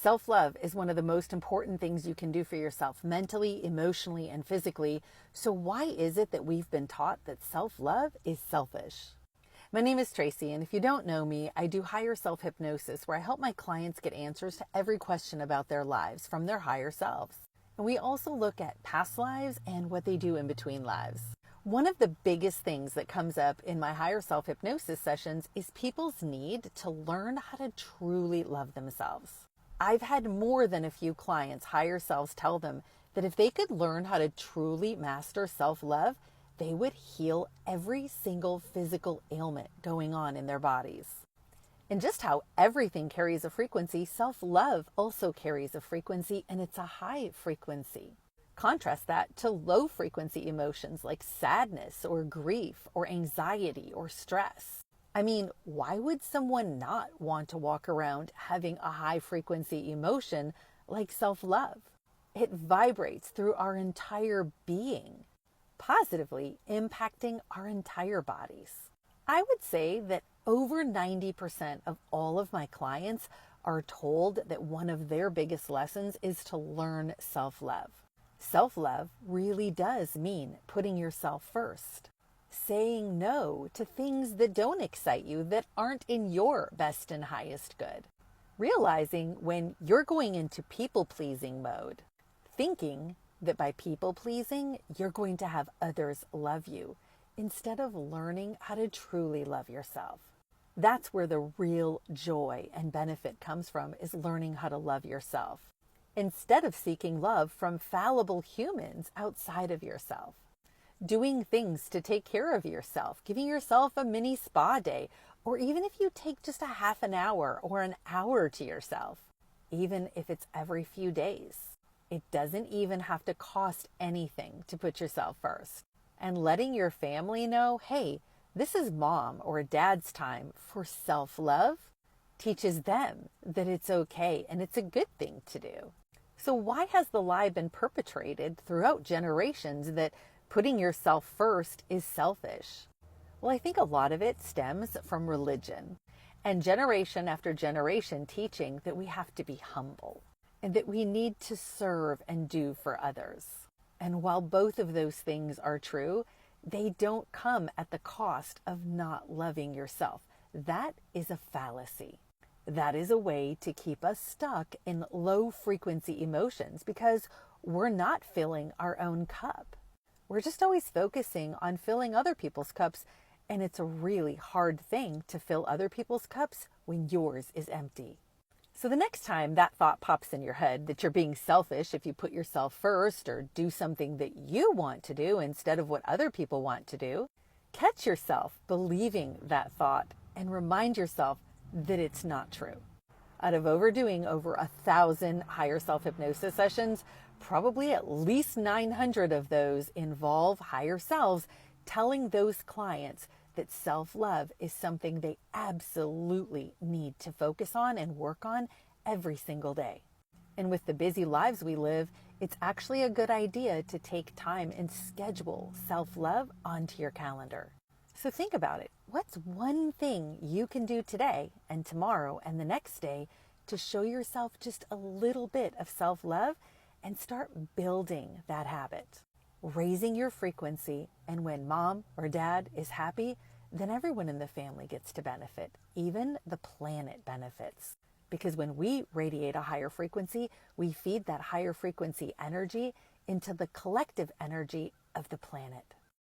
Self-love is one of the most important things you can do for yourself, mentally, emotionally, and physically. So why is it that we've been taught that self-love is selfish? My name is Tracy, and if you don't know me, I do higher self hypnosis, where I help my clients get answers to every question about their lives from their higher selves. And we also look at past lives and what they do in between lives. One of the biggest things that comes up in my higher self hypnosis sessions is people's need to learn how to truly love themselves. I've had more than a few clients' higher selves tell them that if they could learn how to truly master self-love, they would heal every single physical ailment going on in their bodies. And just how everything carries a frequency, self-love also carries a frequency, and it's a high frequency. Contrast that to low frequency emotions like sadness or grief or anxiety or stress. I mean, why would someone not want to walk around having a high frequency emotion like self-love? It vibrates through our entire being, positively impacting our entire bodies. I would say that over 90% of all of my clients are told that one of their biggest lessons is to learn self-love. Self-love really does mean putting yourself first. Saying no to things that don't excite you, that aren't in your best and highest good. Realizing when you're going into people-pleasing mode, thinking that by people-pleasing, you're going to have others love you, instead of learning how to truly love yourself. That's where the real joy and benefit comes from, is learning how to love yourself, instead of seeking love from fallible humans outside of yourself. Doing things to take care of yourself, giving yourself a mini spa day, or even if you take just a half an hour or an hour to yourself, even if it's every few days. It doesn't even have to cost anything to put yourself first. And letting your family know, hey, this is mom or dad's time for self-love, teaches them that it's okay and it's a good thing to do. So why has the lie been perpetrated throughout generations that putting yourself first is selfish? Well, I think a lot of it stems from religion and generation after generation teaching that we have to be humble and that we need to serve and do for others. And while both of those things are true, they don't come at the cost of not loving yourself. That is a fallacy. That is a way to keep us stuck in low frequency emotions because we're not filling our own cup. We're just always focusing on filling other people's cups, and it's a really hard thing to fill other people's cups when yours is empty. So the next time that thought pops in your head that you're being selfish if you put yourself first or do something that you want to do instead of what other people want to do, catch yourself believing that thought and remind yourself that it's not true. Out of overdoing over 1,000 higher self-hypnosis sessions, probably at least 900 of those involve higher selves telling those clients that self-love is something they absolutely need to focus on and work on every single day. And with the busy lives we live, it's actually a good idea to take time and schedule self-love onto your calendar. So think about it. What's one thing you can do today and tomorrow and the next day to show yourself just a little bit of self-love and start building that habit? Raising your frequency, and when mom or dad is happy, then everyone in the family gets to benefit. Even the planet benefits. Because when we radiate a higher frequency, we feed that higher frequency energy into the collective energy of the planet.